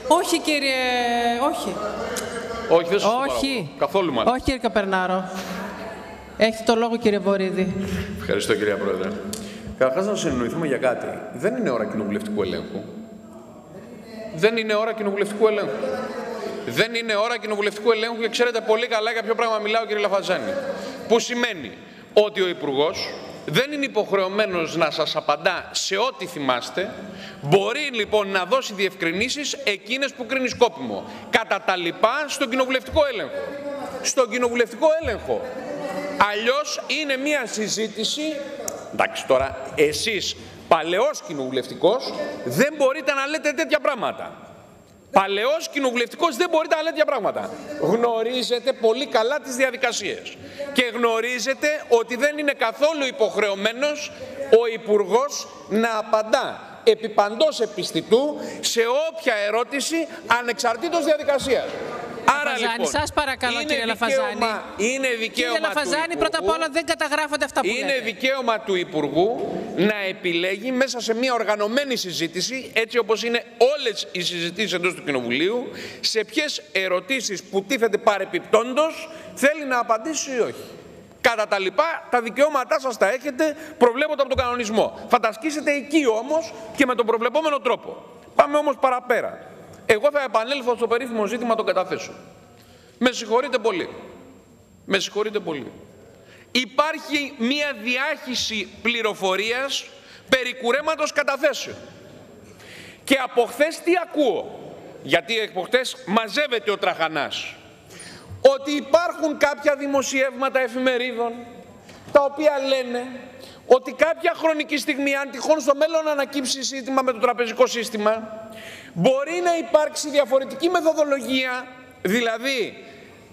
Όχι, κύριε. Όχι. Όχι, δεν σας το Όχι. Καθόλου μάλλον. Όχι, κύριε Καπερνάρο. Έχετε το λόγο, κύριε Βορίδη. Ευχαριστώ, κυρία Πρόεδρε. Καταρχάς, να συνεννοηθούμε για κάτι. Δεν είναι ώρα κοινοβουλευτικού ελέγχου. Δεν είναι ώρα κοινοβουλευτικού ελέγχου. Δεν είναι ώρα κοινοβουλευτικού ελέγχου και ξέρετε πολύ καλά για ποιο πράγμα μιλάω, κύριε Λαφαζάνη. Που σημαίνει ότι ο Υπουργός δεν είναι υποχρεωμένος να σας απαντά σε ό,τι θυμάστε. Μπορεί λοιπόν να δώσει διευκρινήσεις εκείνες που κρίνει σκόπιμο. Κατά τα λοιπά στον κοινοβουλευτικό έλεγχο. Στον κοινοβουλευτικό έλεγχο. Αλλιώς είναι μια συζήτηση. Εντάξει, τώρα εσείς παλαιός κοινοβουλευτικός δεν μπορείτε να λέτε τέτοια πράγματα. Παλαιός κοινοβουλευτικός δεν μπορείτε να λέτε τέτοια πράγματα. Γνωρίζετε πολύ καλά τις διαδικασίες και γνωρίζετε ότι δεν είναι καθόλου υποχρεωμένος ο Υπουργός να απαντά επί παντός επιστητού σε όποια ερώτηση ανεξαρτήτως διαδικασίας. Άρα λοιπόν, σας παρακαλώ, κύριε Λαφαζάνη. Είναι δικαίωμα κύριε Λαφαζάνη, πρώτα απ' όλα δεν καταγράφονται αυτά που λέτε. Είναι δικαίωμα του Υπουργού να επιλέγει μέσα σε μια οργανωμένη συζήτηση, έτσι όπως είναι όλες οι συζητήσεις εντός του Κοινοβουλίου, σε ποιες ερωτήσεις που τίθεται παρεπιπτόντος θέλει να απαντήσει ή όχι. Κατά τα λοιπά, τα δικαιώματά σας τα έχετε, προβλέπονται από τον κανονισμό. Θα τα ασκήσετε εκεί όμως και με τον προβλεπόμενο τρόπο. Πάμε όμως παραπέρα. Εγώ θα επανέλθω στο περίφημο ζήτημα των καταθέσεων. Με συγχωρείτε πολύ. Με συγχωρείτε πολύ. Υπάρχει μία διάχυση πληροφορίας περί κουρέματος καταθέσεων. Και από χθες τι ακούω, γιατί από χθες μαζεύεται ο τραχανάς, ότι υπάρχουν κάποια δημοσιεύματα εφημερίδων τα οποία λένε ότι κάποια χρονική στιγμή, αν τυχόν στο μέλλον ανακύψει ζήτημα με το τραπεζικό σύστημα, μπορεί να υπάρξει διαφορετική μεθοδολογία, δηλαδή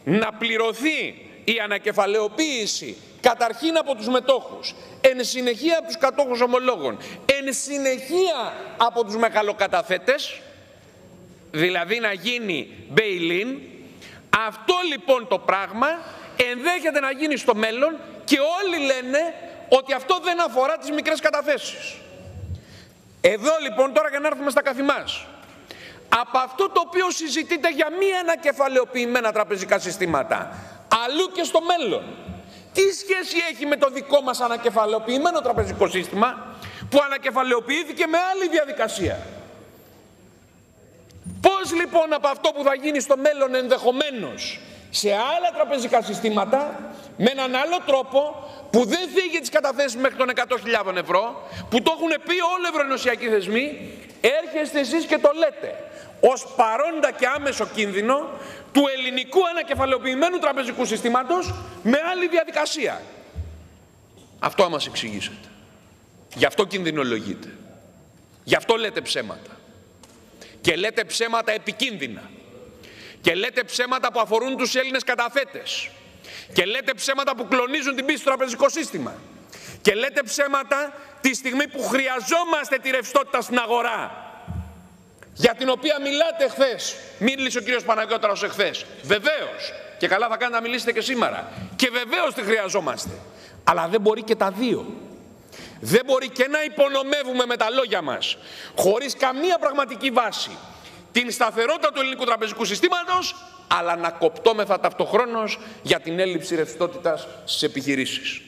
να πληρωθεί η ανακεφαλαιοποίηση καταρχήν από τους μετόχους, εν συνεχεία από τους κατόχους ομολόγων, εν συνεχεία από τους μεγαλοκαταθέτες, δηλαδή να γίνει bail-in. Αυτό λοιπόν το πράγμα ενδέχεται να γίνει στο μέλλον και όλοι λένε ότι αυτό δεν αφορά τις μικρές καταθέσεις. Εδώ λοιπόν τώρα για να έρθουμε στα καθημάς. Από αυτό το οποίο συζητείται για μη ανακεφαλαιοποιημένα τραπεζικά συστήματα, αλλού και στο μέλλον, τι σχέση έχει με το δικό μας ανακεφαλαιοποιημένο τραπεζικό σύστημα που ανακεφαλαιοποιήθηκε με άλλη διαδικασία? Πώς λοιπόν από αυτό που θα γίνει στο μέλλον ενδεχομένως σε άλλα τραπεζικά συστήματα, με έναν άλλο τρόπο που δεν θίγει τις καταθέσεις μέχρι των 100.000 ευρώ, που το έχουν πει όλοι οι ευρωενωσιακοί θεσμοί, έρχεστε εσείς και το λέτε ως παρόντα και άμεσο κίνδυνο του ελληνικού ανακεφαλαιοποιημένου τραπεζικού συστήματος με άλλη διαδικασία. Αυτό να μας εξηγήσετε. Γι' αυτό κινδυνολογείτε. Γι' αυτό λέτε ψέματα. Και λέτε ψέματα επικίνδυνα. Και λέτε ψέματα που αφορούν τους Έλληνες καταθέτες. Και λέτε ψέματα που κλονίζουν την πίστη στο τραπεζικό σύστημα. Και λέτε ψέματα τη στιγμή που χρειαζόμαστε τη ρευστότητα στην αγορά, για την οποία μιλάτε χθες. Μίλησε ο κύριος Παναγιώταρος εχθές. Βεβαίως. Και καλά θα κάνετε να μιλήσετε και σήμερα. Και βεβαίως τη χρειαζόμαστε. Αλλά δεν μπορεί και τα δύο. Δεν μπορεί και να υπονομεύουμε με τα λόγια μας, χωρίς καμία πραγματική βάση, την σταθερότητα του ελληνικού τραπεζικού συστήματος, αλλά να κοπτόμεθα ταυτοχρόνως για την έλλειψη ρευστότητας στις επιχειρήσεις.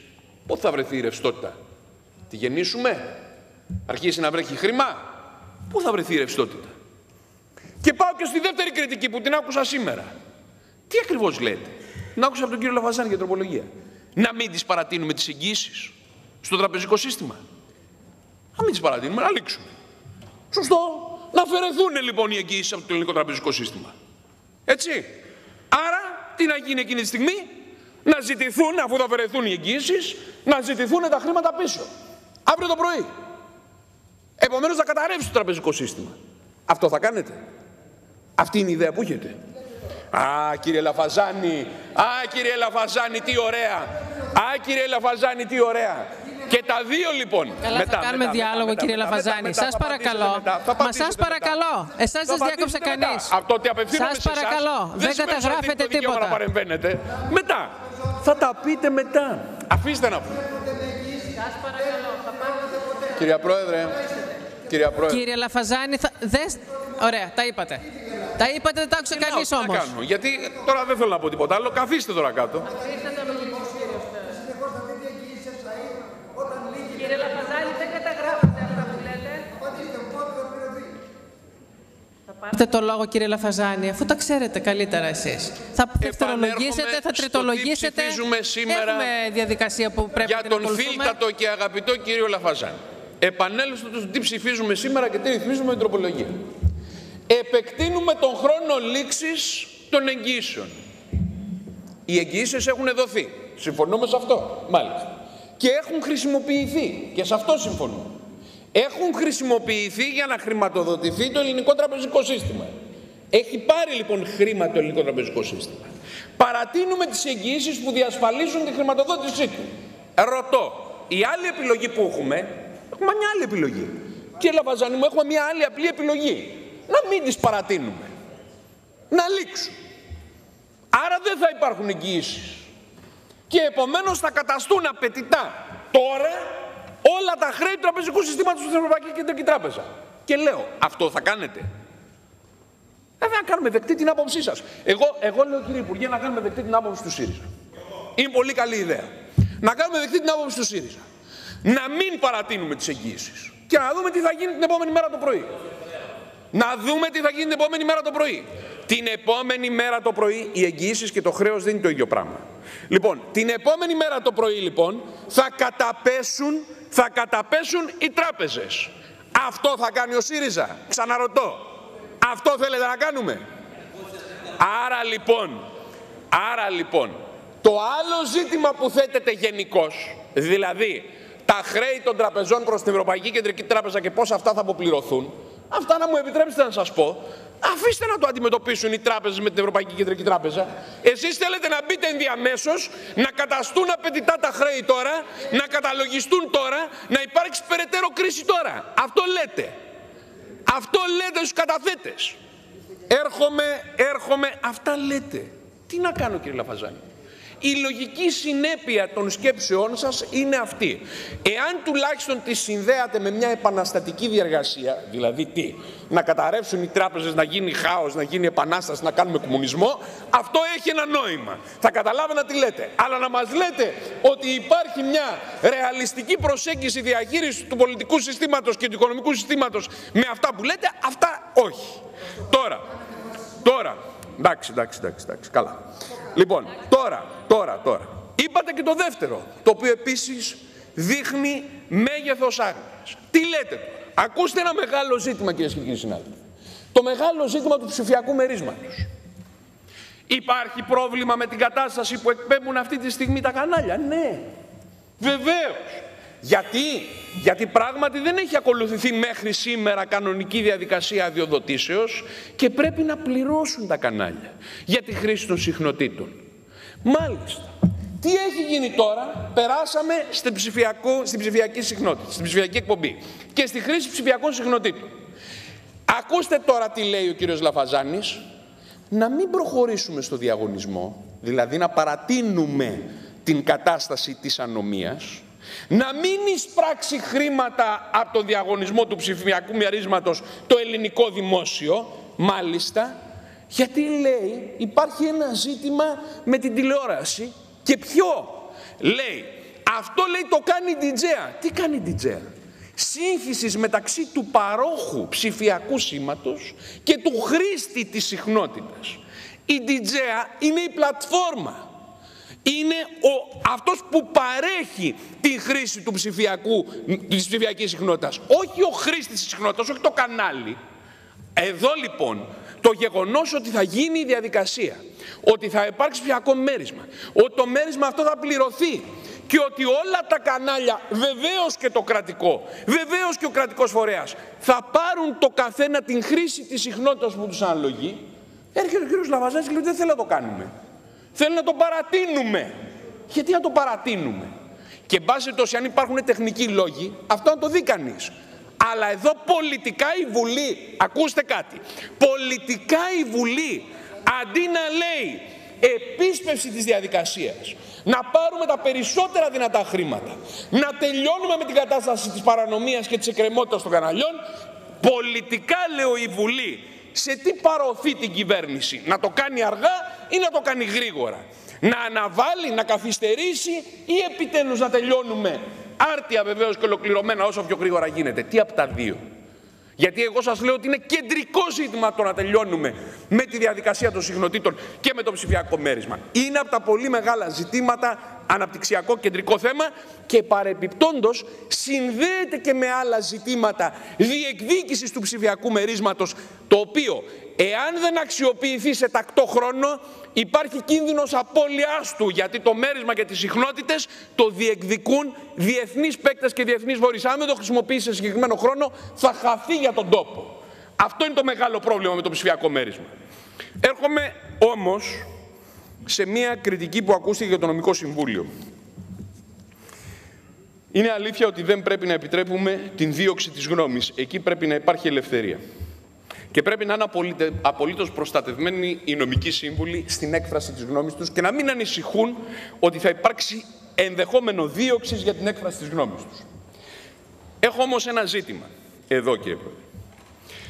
Πού θα βρεθεί η ρευστότητα? Τη γεννήσουμε? Αρχίσει να βρέχει χρήμα? Πού θα βρεθεί η ρευστότητα? Και πάω και στη δεύτερη κριτική που την άκουσα σήμερα. Τι ακριβώς λέτε? Να άκουσα από τον κύριο Λαφαζάνη για τροπολογία. Να μην τις παρατείνουμε τις εγγύησεις στο τραπεζικό σύστημα. Να μην τις παρατείνουμε, να λήξουμε. Σωστό. Να αφαιρεθούν λοιπόν οι εγγύησεις από το ελληνικό τραπεζικό σύστημα. Έτσι. Άρα, τι να γίνει εκείνη τη στιγμή? Να ζητηθούν, αφού θα αφαιρεθούν οι εγγύησεις, να ζητηθούν τα χρήματα πίσω. Αύριο το πρωί. Επομένως θα καταρρεύσει το τραπεζικό σύστημα. Αυτό θα κάνετε? Αυτή είναι η ιδέα που έχετε? Α, κύριε Λαφαζάνη, κύριε Λαφαζάνη, τι ωραία. Κύριε Λαφαζάνη, τι ωραία. Και τα δύο λοιπόν. Καλά, μετά, θα κάνουμε διάλογο, κύριε Λαφαζάνη. Σας παρακαλώ. Μα σας παρακαλώ. Εσάς δεν διάκοψε κανείς. Αυτό ότι απευθύνομαι σε εσάς, δεν καταγράφετε τίποτα. Να παρεμβαίνετε. Μετά. Θα τα πείτε μετά. Αφήστε να πούμε. Σας παρακαλώ. Κυρία Πρόεδρε. Κύριε Λαφαζάνη, Ωραία, τα είπατε. Τα είπατε, δεν τα άκουσε κανείς όμως. Γιατί τώρα δεν θέλω να πω τίποτα άλλο. Καθίστε τώρα κάτω. Κύριε Λαφαζάνη, δεν καταγράφετε αυτά που λέτε. Θα πάρετε το λόγο, κύριε Λαφαζάνη, αφού τα ξέρετε καλύτερα εσείς. Θα δευτερολογήσετε, θα τριτολογήσετε. Έχουμε διαδικασία που πρέπει να ακολουθούμε. Για τον φίλτατο και αγαπητό κύριο Λαφαζάνη. Επανέλθω στο τι ψηφίζουμε σήμερα και τι ρυθμίζουμε με την τροπολογία. Επεκτείνουμε τον χρόνο λήξης των εγγυήσεων. Οι εγγυήσεις έχουν δοθεί. Συμφωνούμε σε αυτό, μάλιστα. Και έχουν χρησιμοποιηθεί. Και σε αυτό συμφωνούμε. Έχουν χρησιμοποιηθεί για να χρηματοδοτηθεί το ελληνικό τραπεζικό σύστημα. Έχει πάρει λοιπόν χρήμα το ελληνικό τραπεζικό σύστημα. Παρατείνουμε τις εγγυήσεις που διασφαλίζουν τη χρηματοδότησή του. Ρωτώ, η άλλη επιλογή που έχουμε μια άλλη επιλογή. Κύριε Λαφαζάνη μου, έχουμε μια άλλη απλή επιλογή. Να μην τις παρατείνουμε. Να λήξουν. Άρα δεν θα υπάρχουν εγγυήσεις. Και επομένως θα καταστούν απαιτητά τώρα όλα τα χρέη του τραπεζικού συστήματος στην Ευρωπαϊκή Κεντρική Τράπεζα. Και λέω, αυτό θα κάνετε? Δεν θα κάνουμε δεκτή την άποψή σας. Εγώ λέω, κύριε Υπουργέ, να κάνουμε δεκτή την άποψη του ΣΥΡΙΖΑ. Είναι πολύ καλή ιδέα. Να κάνουμε δεκτή την άποψη του ΣΥΡΙΖΑ. Να μην παρατείνουμε τις εγγύησεις. Και να δούμε τι θα γίνει την επόμενη μέρα το πρωί. Να δούμε τι θα γίνει την επόμενη μέρα το πρωί. Την επόμενη μέρα το πρωί οι εγγυήσεις και το χρέος δεν είναι το ίδιο πράγμα. Λοιπόν, την επόμενη μέρα το πρωί λοιπόν θα καταπέσουν οι τράπεζες. Αυτό θα κάνει ο ΣΥΡΙΖΑ? Ξαναρωτώ. Αυτό θέλετε να κάνουμε? Άρα λοιπόν, το άλλο ζήτημα που θέτεται γενικώς, δηλαδή τα χρέη των τραπεζών προς την Ευρωπαϊκή Κεντρική Τράπεζα και πώς αυτά θα αποπληρωθούν, αυτά να μου επιτρέψετε να σας πω, αφήστε να το αντιμετωπίσουν οι τράπεζες με την Ευρωπαϊκή Κεντρική Τράπεζα. Εσείς θέλετε να μπείτε ενδιαμέσως, να καταστούν απαιτητά τα χρέη τώρα, να καταλογιστούν τώρα, να υπάρξει περαιτέρω κρίση τώρα. Αυτό λέτε. Αυτό λέτε στους καταθέτες. Έρχομαι, αυτά λέτε. Τι να κάνω, κύριε Λαφαζάνη? Η λογική συνέπεια των σκέψεών σας είναι αυτή. Εάν τουλάχιστον τη συνδέατε με μια επαναστατική διαργασία, δηλαδή τι, να καταρρεύσουν οι τράπεζες, να γίνει χάος, να γίνει επανάσταση, να κάνουμε κομμουνισμό, αυτό έχει ένα νόημα. Θα καταλάβαινα τι λέτε. Αλλά να μας λέτε ότι υπάρχει μια ρεαλιστική προσέγγιση διαχείρισης του πολιτικού συστήματος και του οικονομικού συστήματος με αυτά που λέτε, αυτά όχι. Τώρα, εντάξει, καλά. Λοιπόν, τώρα, είπατε και το δεύτερο, το οποίο επίσης δείχνει μέγεθος άγνοιας. Τι λέτε τώρα? Ακούστε ένα μεγάλο ζήτημα, κυρίες και κύριοι συνάδελφοι. Το μεγάλο ζήτημα του ψηφιακού μερίσματος. Υπάρχει πρόβλημα με την κατάσταση που εκπέμπουν αυτή τη στιγμή τα κανάλια? Ναι, βεβαίως. Γιατί πράγματι δεν έχει ακολουθηθεί μέχρι σήμερα κανονική διαδικασία αδειοδοτήσεως και πρέπει να πληρώσουν τα κανάλια για τη χρήση των συχνοτήτων. Μάλιστα. Τι έχει γίνει τώρα? Περάσαμε στην ψηφιακή συχνότητα, στην ψηφιακή εκπομπή και στη χρήση ψηφιακών συχνοτήτων. Ακούστε τώρα τι λέει ο κύριος Λαφαζάνης. Να μην προχωρήσουμε στο διαγωνισμό, δηλαδή να παρατείνουμε την κατάσταση της ανομίας, να μην εισπράξει χρήματα από τον διαγωνισμό του ψηφιακού μερίσματος το ελληνικό δημόσιο, μάλιστα, γιατί λέει υπάρχει ένα ζήτημα με την τηλεόραση. Και ποιο? Λέει, αυτό λέει το κάνει η DJA. Τι κάνει η DJA? Σύγχυσης μεταξύ του παρόχου ψηφιακού σήματος και του χρήστη της συχνότητας. Η DJA είναι η πλατφόρμα. Είναι αυτός που παρέχει την χρήση της ψηφιακής συχνότητας. Όχι ο χρήστης της συχνότητας, όχι το κανάλι. Εδώ λοιπόν το γεγονός ότι θα γίνει η διαδικασία, ότι θα υπάρξει ψηφιακό μέρισμα, ότι το μέρισμα αυτό θα πληρωθεί και ότι όλα τα κανάλια, βεβαίως και το κρατικό, βεβαίως και ο κρατικός φορέας, θα πάρουν το καθένα την χρήση της συχνότητας που τους αναλογεί, έρχεται ο κύριος Λαφαζάνης και λέει δεν θέλω να το κάνουμε. Θέλω να το παρατείνουμε. Γιατί να το παρατείνουμε? Και εν πάση περιπτώσει, αν υπάρχουν τεχνικοί λόγοι, αυτό να το δει κανείς. Αλλά εδώ πολιτικά η Βουλή, ακούστε κάτι, πολιτικά η Βουλή αντί να λέει επίσπευση της διαδικασίας, να πάρουμε τα περισσότερα δυνατά χρήματα, να τελειώνουμε με την κατάσταση της παρανομίας και της εκκρεμότητας των καναλιών, πολιτικά λέω η Βουλή σε τι παρωθεί την κυβέρνηση, να το κάνει αργά ή να το κάνει γρήγορα, να αναβάλει, να καθυστερήσει ή επιτέλους να τελειώνουμε άρτια βεβαίως και ολοκληρωμένα όσο πιο γρήγορα γίνεται. Τι από τα δύο? Γιατί εγώ σας λέω ότι είναι κεντρικό ζήτημα το να τελειώνουμε με τη διαδικασία των συγχνοτήτων και με το ψηφιακό μέρισμα. Είναι από τα πολύ μεγάλα ζητήματα, αναπτυξιακό κεντρικό θέμα, και παρεπιπτόντος συνδέεται και με άλλα ζητήματα διεκδίκησης του ψηφιακού μερίσματος, το οποίο εάν δεν αξιοποιηθεί σε τακτό χρόνο υπάρχει κίνδυνος απώλειάς του, γιατί το μέρισμα και τις συχνότητες το διεκδικούν διεθνείς παίκτες και διεθνείς φορείς. Αν δεν το χρησιμοποιήσει σε συγκεκριμένο χρόνο θα χαθεί για τον τόπο. Αυτό είναι το μεγάλο πρόβλημα με το ψηφιακό μέρισμα. Έρχομαι όμως σε μια κριτική που ακούστηκε για το Νομικό Συμβούλιο. Είναι αλήθεια ότι δεν πρέπει να επιτρέπουμε την δίωξη της γνώμης. Εκεί πρέπει να υπάρχει ελευθερία. Και πρέπει να είναι απολύτως προστατευμένοι οι νομικοί σύμβουλοι στην έκφραση της γνώμης τους και να μην ανησυχούν ότι θα υπάρξει ενδεχόμενο δίωξης για την έκφραση της γνώμης τους. Έχω όμως ένα ζήτημα εδώ, κύριε Πρόεδρε,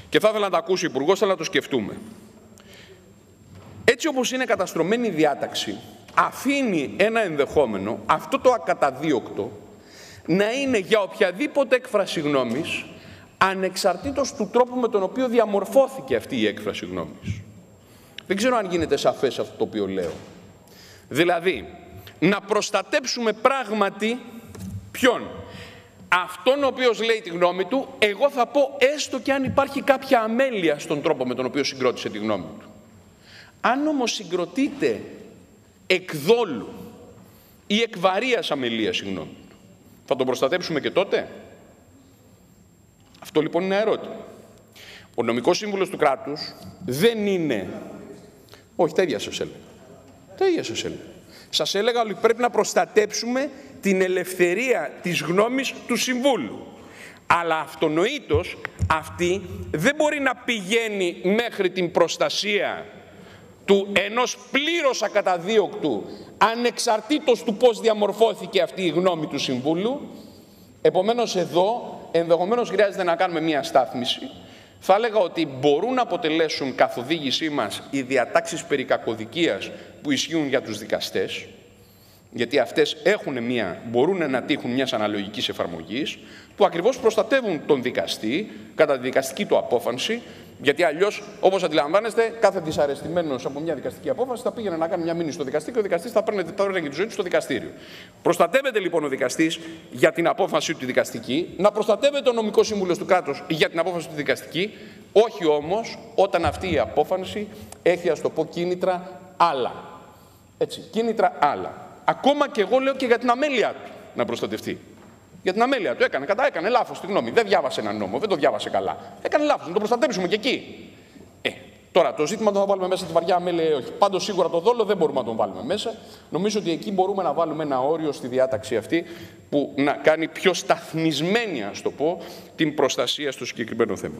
και θα ήθελα να το ακούσει ο Υπουργός, θα να το σκεφτούμε. Έτσι όπως είναι καταστρωμένη η διάταξη, αφήνει ένα ενδεχόμενο, αυτό το ακαταδίωκτο, να είναι για οποιαδήποτε έκφραση γνώμης, ανεξαρτήτως του τρόπου με τον οποίο διαμορφώθηκε αυτή η έκφραση γνώμης. Δεν ξέρω αν γίνεται σαφές αυτό το οποίο λέω. Δηλαδή, να προστατέψουμε πράγματι ποιον? Αυτόν ο οποίος λέει τη γνώμη του, εγώ θα πω έστω και αν υπάρχει κάποια αμέλεια στον τρόπο με τον οποίο συγκρότησε τη γνώμη του. Αν όμως συγκροτείται εκδόλου ή εκβαρίας αμελίας η γνώμη του, θα τον προστατέψουμε και τότε? Αυτό λοιπόν είναι ένα ερώτημα. Ο νομικός σύμβουλος του κράτους δεν είναι... Όχι, τα ίδια σας έλεγα. Τα ίδια σας έλεγα. Σας έλεγα ότι πρέπει να προστατέψουμε την ελευθερία της γνώμης του Συμβούλου. Αλλά αυτονοήτως αυτή δεν μπορεί να πηγαίνει μέχρι την προστασία του ενός πλήρως ακαταδίωκτου, ανεξαρτήτως του πώς διαμορφώθηκε αυτή η γνώμη του Συμβούλου. Επομένως εδώ ενδεχομένως χρειάζεται να κάνουμε μία στάθμιση. Θα έλεγα ότι μπορούν να αποτελέσουν καθοδήγησή μας οι διατάξεις περί κακοδικίας που ισχύουν για τους δικαστές, γιατί αυτές μπορούν να τύχουν μιας αναλογικής εφαρμογής, που ακριβώς προστατεύουν τον δικαστή κατά τη δικαστική του απόφαση, γιατί αλλιώς, όπως αντιλαμβάνεστε, κάθε δυσαρεστημένος από μια δικαστική απόφαση θα πήγαινε να κάνει μια μήνυση στο δικαστή και ο δικαστής θα παίρνει και τη ζωή του στο δικαστήριο. Προστατεύεται λοιπόν ο δικαστής για την απόφαση του τη δικαστική, να προστατεύεται ο νομικός σύμβουλος του κράτους για την απόφαση του δικαστική, όχι όμως όταν αυτή η απόφαση έχει, ας το πω, κίνητρα άλλα. Έτσι, κίνητρα άλλα. Ακόμα και εγώ λέω και για την αμέλεια του να προστατευτεί. Για την αμέλεια του έκανε λάθος τη γνώμη. Δεν διάβασε ένα νόμο, δεν το διάβασε καλά. Έκανε λάθος, να το προστατέψουμε και εκεί. Τώρα το ζήτημα το θα βάλουμε μέσα τη βαριά αμέλεια ή όχι. Πάντως σίγουρα το δόλο δεν μπορούμε να τον βάλουμε μέσα. Νομίζω ότι εκεί μπορούμε να βάλουμε ένα όριο στη διάταξη αυτή που να κάνει πιο σταθμισμένη, ας το πω, την προστασία στο συγκεκριμένο θέμα.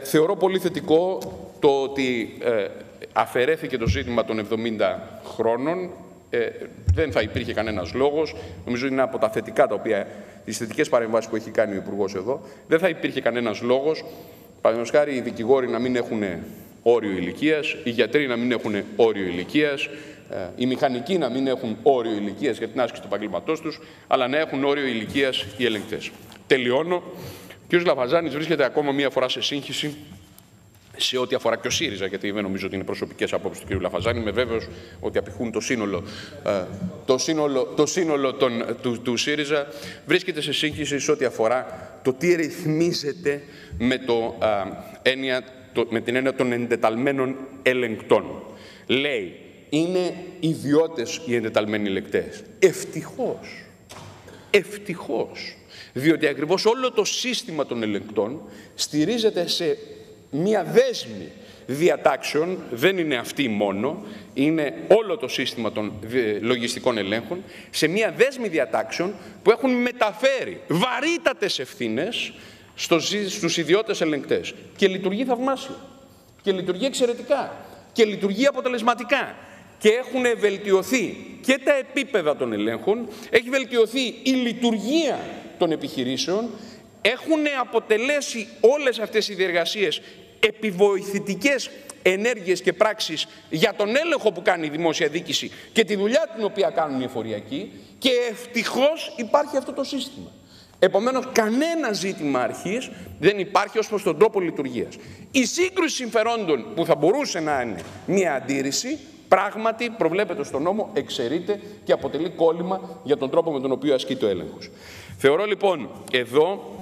Θεωρώ πολύ θετικό το ότι αφαιρέθηκε το ζήτημα των 70 χρόνων. Δεν θα υπήρχε κανένας λόγος, νομίζω είναι από τα θετικά τα οποία, τις θετικές παρεμβάσεις που έχει κάνει ο Υπουργός εδώ, δεν θα υπήρχε κανένας λόγος, παραδείγματος χάρη οι δικηγόροι να μην έχουν όριο ηλικίας, οι γιατροί να μην έχουν όριο ηλικίας, οι μηχανικοί να μην έχουν όριο ηλικίας για την άσκηση του επαγγελματός τους, αλλά να έχουν όριο ηλικίας οι ελεγκτές. Τελειώνω. Ο κ. Λαφαζάνης βρίσκεται ακόμα μία φορά σε σύγχυση σε ό,τι αφορά και ο ΣΥΡΙΖΑ, γιατί δεν νομίζω ότι είναι προσωπικές απόψεις του κ. Λαφαζάνη, είμαι βέβαιος ότι απηχούν το σύνολο του ΣΥΡΙΖΑ, βρίσκεται σε σύγχυση σε ό,τι αφορά το τι ρυθμίζεται με την έννοια των εντεταλμένων ελεγκτών. Λέει, είναι ιδιώτες οι εντεταλμένοι ελεγκτές. Ευτυχώς, διότι ακριβώς όλο το σύστημα των ελεγκτών στηρίζεται σε μία δέσμη διατάξεων, δεν είναι αυτή μόνο, είναι όλο το σύστημα των λογιστικών ελέγχων, σε μία δέσμη διατάξεων που έχουν μεταφέρει βαρύτατες ευθύνες στους ιδιώτες ελεγκτές. Και λειτουργεί θαυμάσια. Και λειτουργεί εξαιρετικά. Και λειτουργεί αποτελεσματικά. Και έχουν βελτιωθεί και τα επίπεδα των ελέγχων, έχει βελτιωθεί η λειτουργία των επιχειρήσεων, έχουν αποτελέσει όλες αυτές οι διεργασίες επιβοηθητικές ενέργειες και πράξεις για τον έλεγχο που κάνει η δημόσια διοίκηση και τη δουλειά την οποία κάνουν οι εφοριακοί, και ευτυχώς υπάρχει αυτό το σύστημα. Επομένως, κανένα ζήτημα αρχής δεν υπάρχει ως προς τον τρόπο λειτουργίας. Η σύγκρουση συμφερόντων που θα μπορούσε να είναι μία αντίρρηση, πράγματι προβλέπεται στον νόμο, εξαιρείται και αποτελεί κόλλημα για τον τρόπο με τον οποίο ασκεί το έλεγχος. Θεωρώ λοιπόν εδώ